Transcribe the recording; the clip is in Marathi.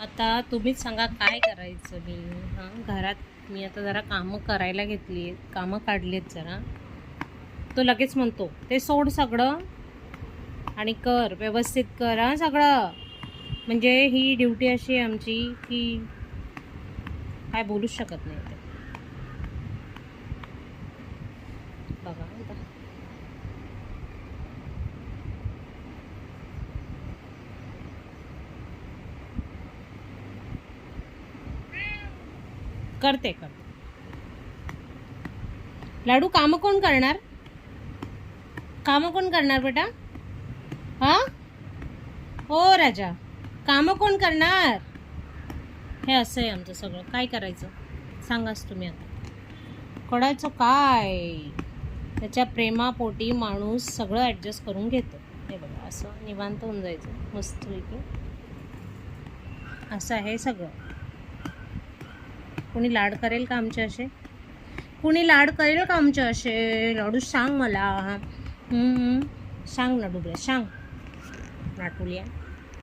आता तुम्हीच सांगा काय करायचं मी. घरात मी आता जरा कामं करायला घेतली आहेत, कामं काढली आहेत जरा. तो लगेच म्हणतो ते सोड सगळं आणि कर, व्यवस्थित कर हां सगळं. म्हणजे ही ड्युटी अशी आहे आमची की काय बोलूच शकत नाही ते. बघा आता. करते करते. लाडू कामं कोण करणार? कामं कोण करणार बेटा? हां हो राजा, कामं कोण करणार? हे असं आहे आमचं सगळं. काय करायचं सांगाच तुम्ही आता. करायचं काय? त्याच्या प्रेमापोटी माणूस सगळं ॲडजस्ट करून घेतो. हे बघा असं निवांत होऊन जायचं मस्तपैकी. असं आहे सगळं. कोणी लाड करेल का आमचे असे? कुणी लाड करेल का आमचे असे? लाडू सांग मला. सांग ना डुबऱ्या, सांग नाटुल्या.